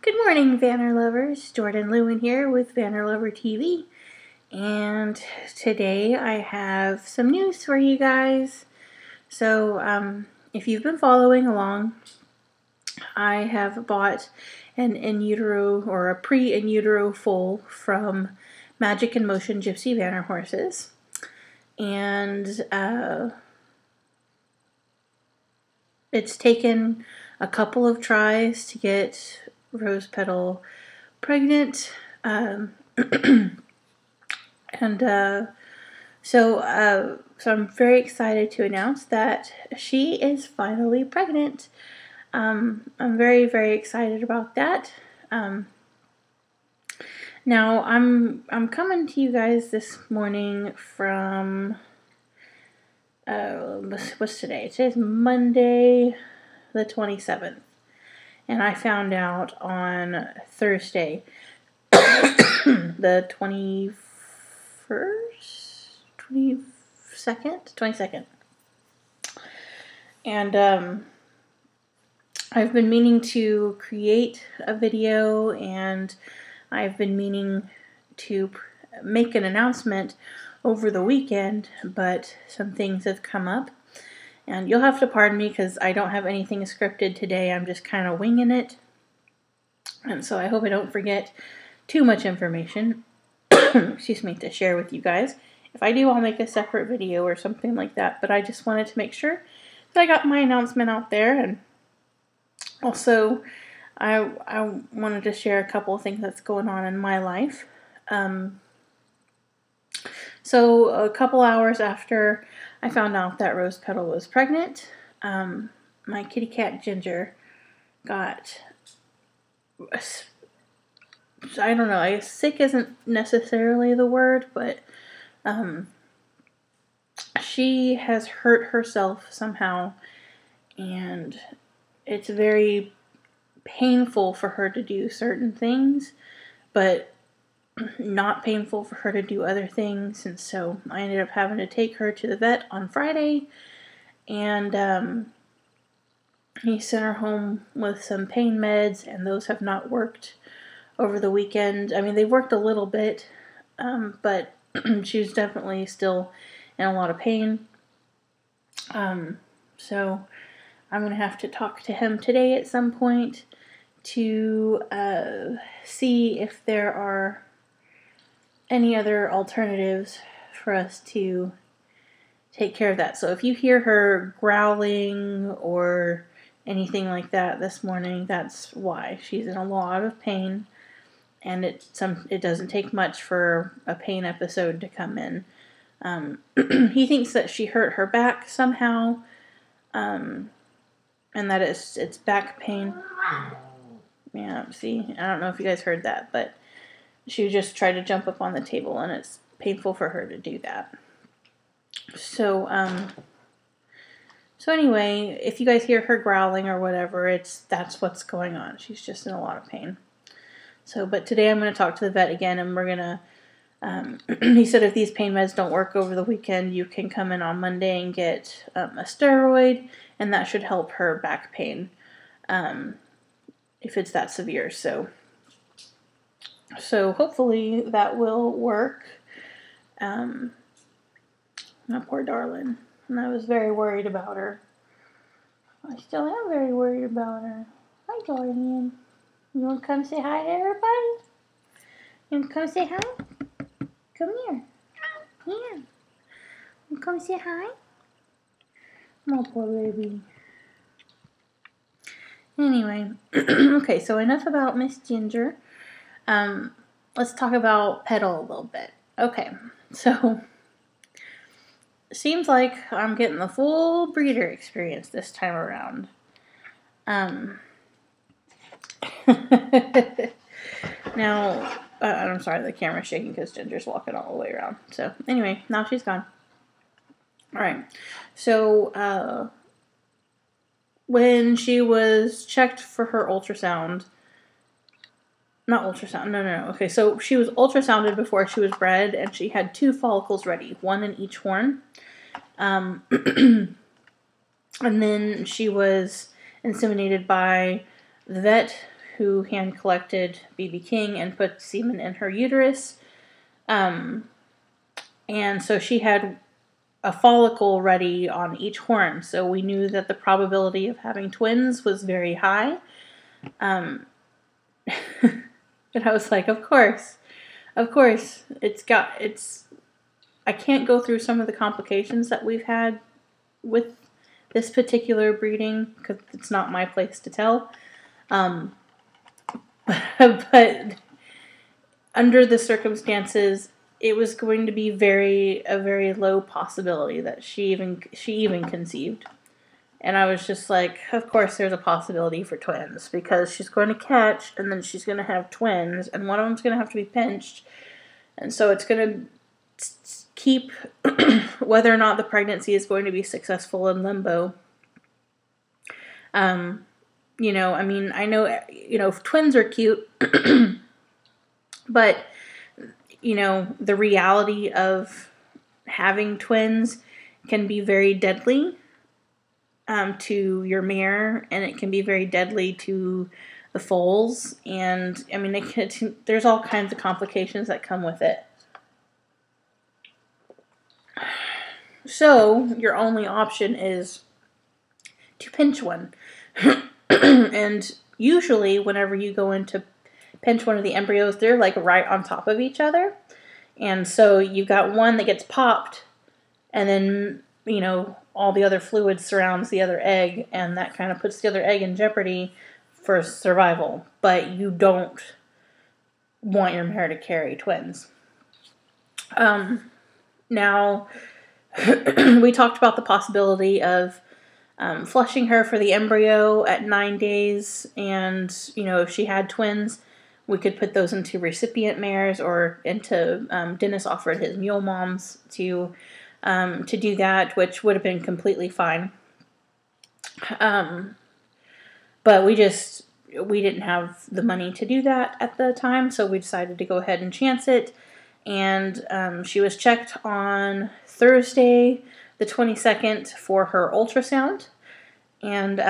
Good morning, Vanner lovers. Jordan Lewin here with Vanner Lover TV. And today I have some news for you guys. So, if you've been following along, I have bought an in utero or a pre-in utero foal from Magic in Motion Gypsy Vanner horses. And it's taken a couple of tries to get Rose Petal pregnant, and so I'm very excited to announce that she is finally pregnant. I'm very, very excited about that. Now I'm coming to you guys this morning from what's today? Today's Monday, the 27th. And I found out on Thursday, the 21st, 22nd. And I've been meaning to create a video, and I've been meaning to make an announcement over the weekend, but some things have come up. And you'll have to pardon me because I don't have anything scripted today. I'm just kind of winging it. And so I hope I don't forget too much information, excuse me, to share with you guys. If I do, I'll make a separate video or something like that. But I just wanted to make sure that I got my announcement out there. And also, I wanted to share a couple of things that's going on in my life. So a couple hours after I found out that Rose Petal was pregnant, my kitty cat Ginger got, I don't know, I guess sick isn't necessarily the word, but she has hurt herself somehow, and it's very painful for her to do certain things, but not painful for her to do other things. And so I ended up having to take her to the vet on Friday, and he sent her home with some pain meds, and those have not worked over the weekend. I mean, they worked a little bit, but she's definitely still in a lot of pain. So I'm going to have to talk to him today at some point to see if there are any other alternatives for us to take care of that. So if you hear her growling or anything like that this morning, that's why. She's in a lot of pain, and it doesn't take much for a pain episode to come in. He thinks that she hurt her back somehow, and that it's back pain. Yeah, see, I don't know if you guys heard that, but she just tried to jump up on the table, and it's painful for her to do that. So anyway, if you guys hear her growling or whatever, that's what's going on. She's just in a lot of pain. So, but today I'm going to talk to the vet again, and we're going to, he said if these pain meds don't work over the weekend, you can come in on Monday and get a steroid, and that should help her back pain, if it's that severe. So hopefully that will work. My poor darling. And I was very worried about her. I still am very worried about her. Hi, Guardian. You want to come say hi to everybody? You want to come say hi? Come here. Here. You come say hi? My poor baby. Anyway. Okay, so enough about Miss Ginger. Let's talk about Petal a little bit. Okay, so seems like I'm getting the full breeder experience this time around. Now, I'm sorry, the camera's shaking because Ginger's walking all the way around. So anyway, now she's gone. All right, so when she was checked for her ultrasound, not ultrasound, no. Okay, so she was ultrasounded before she was bred, and she had 2 follicles ready, 1 in each horn. And then she was inseminated by the vet who hand collected BB King and put semen in her uterus. And so she had a follicle ready on each horn. So we knew that the probability of having twins was very high. And I was like, of course, I can't go through some of the complications that we've had with this particular breeding because it's not my place to tell. But under the circumstances, it was going to be a very low possibility that she even conceived. And I was just like, of course there's a possibility for twins because she's going to catch and then she's going to have twins and one of them's going to have to be pinched. And so it's going to keep whether or not the pregnancy is going to be successful in limbo. You know, I mean, I know, you know, twins are cute, but, you know, the reality of having twins can be very deadly to your mare, and it can be very deadly to the foals, and, I mean, there's all kinds of complications that come with it. So, your only option is to pinch one. And usually, whenever you go in to pinch one of the embryos, they're like right on top of each other. And so you've got one that gets popped, and then, you know, all the other fluid surrounds the other egg, and that kind of puts the other egg in jeopardy for survival. But you don't want your mare to carry twins. Now, we talked about the possibility of flushing her for the embryo at 9 days, and, you know, if she had twins, we could put those into recipient mares or into, Dennis offered his mule moms to do that, which would have been completely fine. But we didn't have the money to do that at the time, so we decided to go ahead and chance it, and she was checked on Thursday, the 22nd, for her ultrasound, and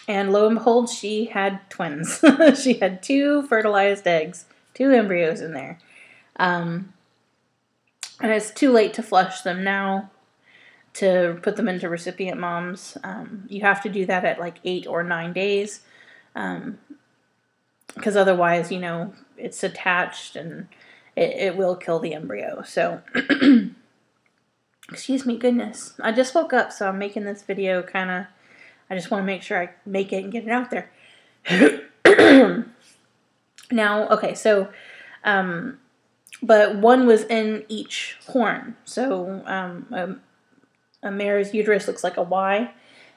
and lo and behold, she had twins. She had 2 fertilized eggs, 2 embryos in there, and it's too late to flush them now, to put them into recipient moms. You have to do that at like 8 or 9 days, because otherwise, you know, it's attached and it will kill the embryo. So excuse me, goodness. I just woke up, so I'm making this video I just want to make sure I make it and get it out there. Now, okay, so, but one was in each horn. So, a mare's uterus looks like a Y,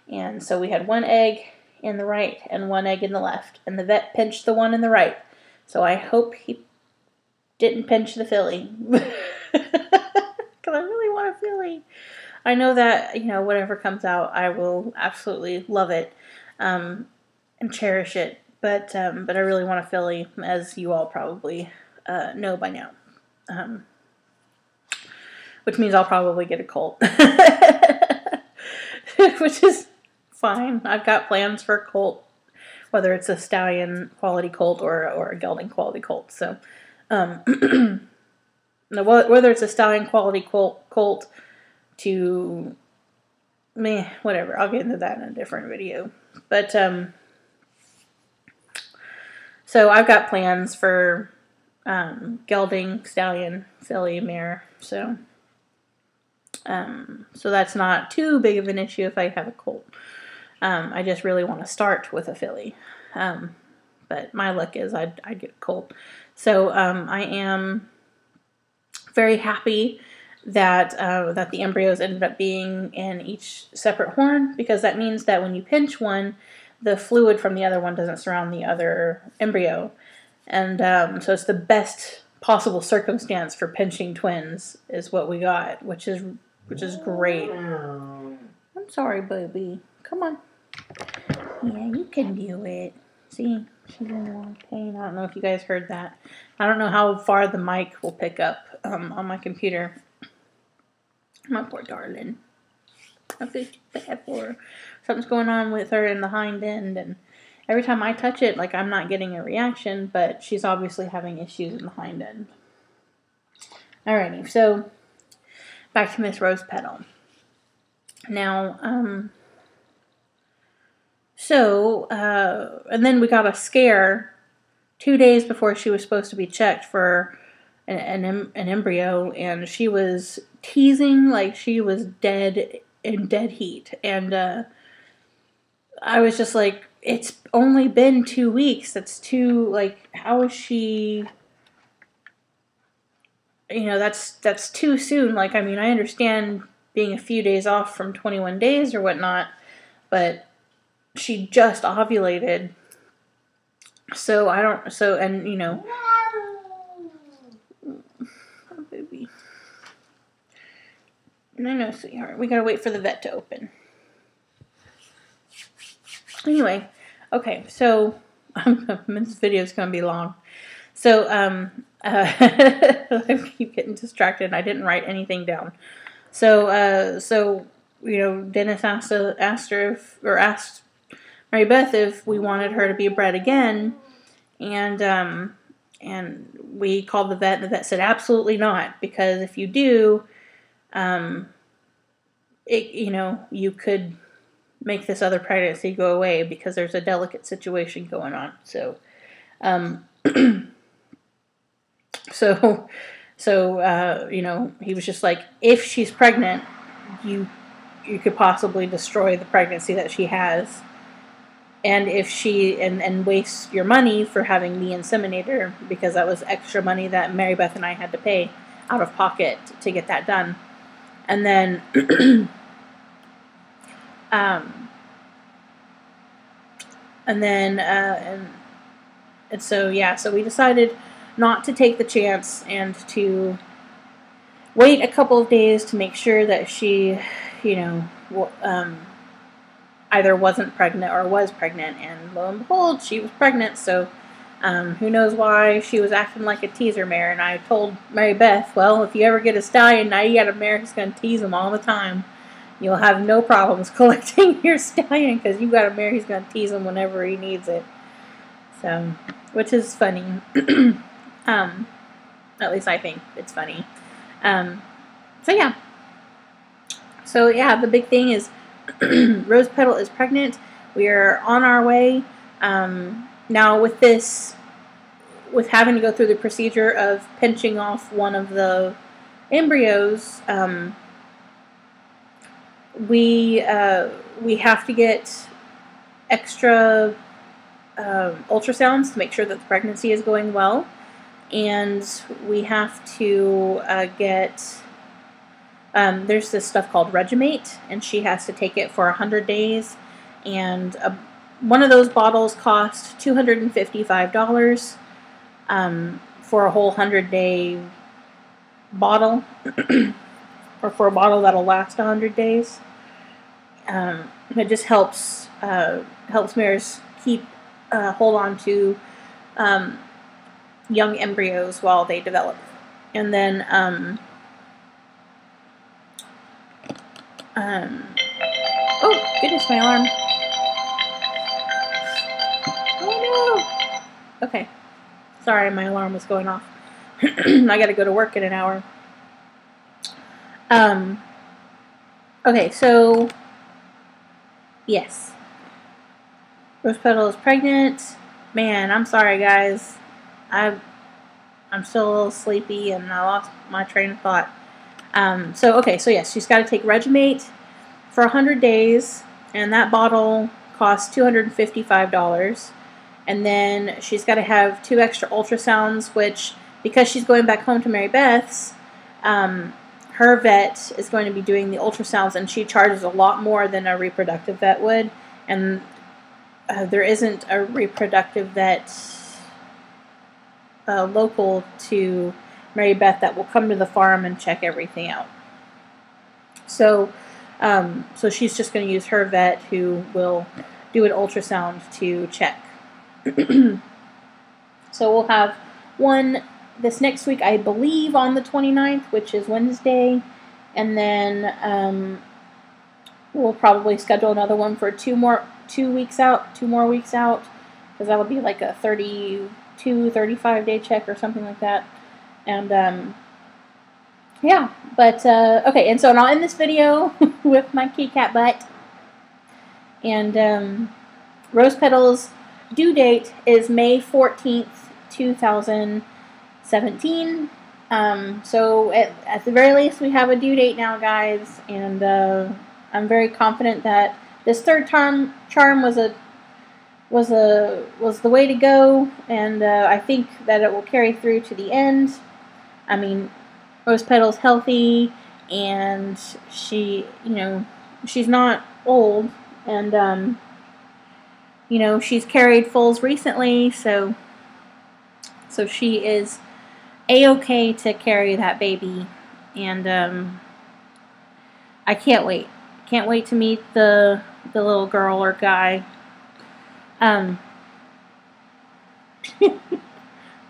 and so we had 1 egg in the right and 1 egg in the left, and the vet pinched the one in the right. So I hope he didn't pinch the filly. Because I really want a filly. I know that, you know, whatever comes out, I will absolutely love it, and cherish it. But I really want a filly, as you all probably know by now. Which means I'll probably get a colt. Which is fine. I've got plans for a colt, whether it's a stallion quality colt or a gelding quality colt. So, whether it's a stallion quality colt to whatever. I'll get into that in a different video. But so I've got plans for gelding, stallion, filly, mare. So that's not too big of an issue if I have a colt. I just really want to start with a filly. But my luck is I'd get a colt. So I am very happy that that the embryos ended up being in each separate horn, because that means that when you pinch one, the fluid from the other one doesn't surround the other embryo. And so it's the best possible circumstance for pinching twins is what we got, which is great. I'm sorry, baby. Come on. Yeah, you can do it. See, she's in a lot of pain. I don't know if you guys heard that. I don't know how far the mic will pick up on my computer. My poor darling. I feel bad for her. Something's going on with her in the hind end, and every time I touch it, like, I'm not getting a reaction, but she's obviously having issues in the hind end. Alrighty, so back to Miss Rose Petal. Now, and then we got a scare 2 days before she was supposed to be checked for an embryo, and she was teasing like she was dead in dead heat. And I was just like, it's only been 2 weeks. That's too, like, how is she, you know, that's too soon. Like, I mean, I understand being a few days off from 21 days or whatnot, but she just ovulated. So and you know, oh, baby. No, sweetheart. We gotta wait for the vet to open. Anyway, okay, so this video is gonna be long. So I keep getting distracted. I didn't write anything down. So you know, Dennis asked Mary Beth if we wanted her to be bred again, and we called the vet, and the vet said absolutely not, because if you do, you know, you could make this other pregnancy go away because there's a delicate situation going on. So, you know, he was just like, if she's pregnant, you could possibly destroy the pregnancy that she has. And if she, and waste your money for having the inseminator, because that was extra money that Mary Beth and I had to pay out of pocket to get that done. And then, so we decided not to take the chance and to wait a couple of days to make sure that she, you know, either wasn't pregnant or was pregnant, and lo and behold, she was pregnant. So who knows why she was acting like a teaser mare. And I told Mary Beth, well, if you ever get a stallion, now you got a mare who's going to tease him all the time. You'll have no problems collecting your stallion because you got a mare who's going to tease him whenever he needs it. So, which is funny. At least I think it's funny. So yeah, the big thing is Rose Petal is pregnant. We are on our way. Now with having to go through the procedure of pinching off one of the embryos, we have to get extra ultrasounds to make sure that the pregnancy is going well, and we have to get there's this stuff called Regimate, and she has to take it for 100 days, and one of those bottles cost $255 for a whole 100-day bottle, or for a bottle that'll last 100 days. It just helps mares hold on to young embryos while they develop. And then oh goodness, my alarm. Oh no. Okay. Sorry, my alarm was going off. I gotta go to work in an hour. Okay, so yes. Rose Petal is pregnant. Man, I'm sorry guys. I'm still a little sleepy and I lost my train of thought. So yes, she's got to take Regimate for 100 days, and that bottle costs $255. And then she's got to have 2 extra ultrasounds, which, because she's going back home to Mary Beth's, her vet is going to be doing the ultrasounds, and she charges a lot more than a reproductive vet would. And there isn't a reproductive vet local to Mary Beth that will come to the farm and check everything out. So she's just going to use her vet, who will do an ultrasound to check. So we'll have one this next week, I believe, on the 29th, which is Wednesday, and then we'll probably schedule another one for 2 more weeks out, because that'll be like a 32, 35-day check or something like that. And yeah, but okay, and so I'll end this video with my kitty cat butt. And Rose Petal's due date is May 14th, 2017. So at the very least, we have a due date now, guys, and I'm very confident that this third charm was the way to go, and I think that it will carry through to the end. I mean, Rose Petal's healthy, and she, she's not old, and she's carried foals recently, so she is a-okay to carry that baby, and I can't wait. Can't wait to meet the little girl or guy.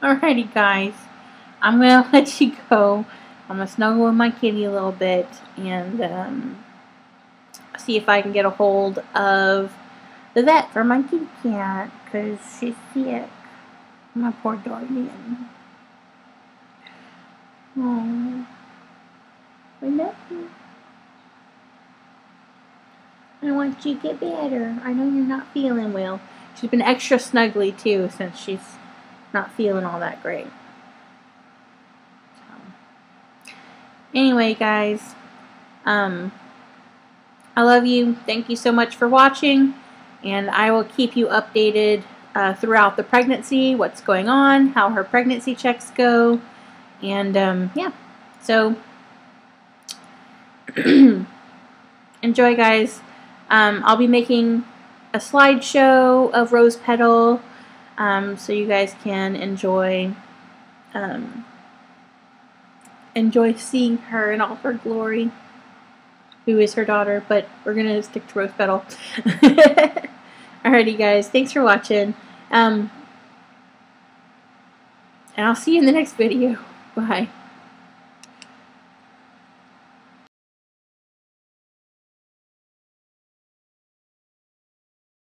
Alrighty, guys. I'm gonna let you go. I'm gonna snuggle with my kitty a little bit and see if I can get a hold of the vet for my kitty cat, because she's sick. My poor darling. Oh, I love you. I want you to get better. I know you're not feeling well. She's been extra snuggly too since she's not feeling all that great. So, anyway, guys, I love you. Thank you so much for watching, and I will keep you updated throughout the pregnancy, what's going on, how her pregnancy checks go, and yeah. So enjoy, guys. I'll be making a slideshow of Rose Petal, so you guys can enjoy seeing her in all her glory, who is her daughter, but we're going to stick to Rose Petal. Alrighty, guys. Thanks for watching. And I'll see you in the next video. Bye.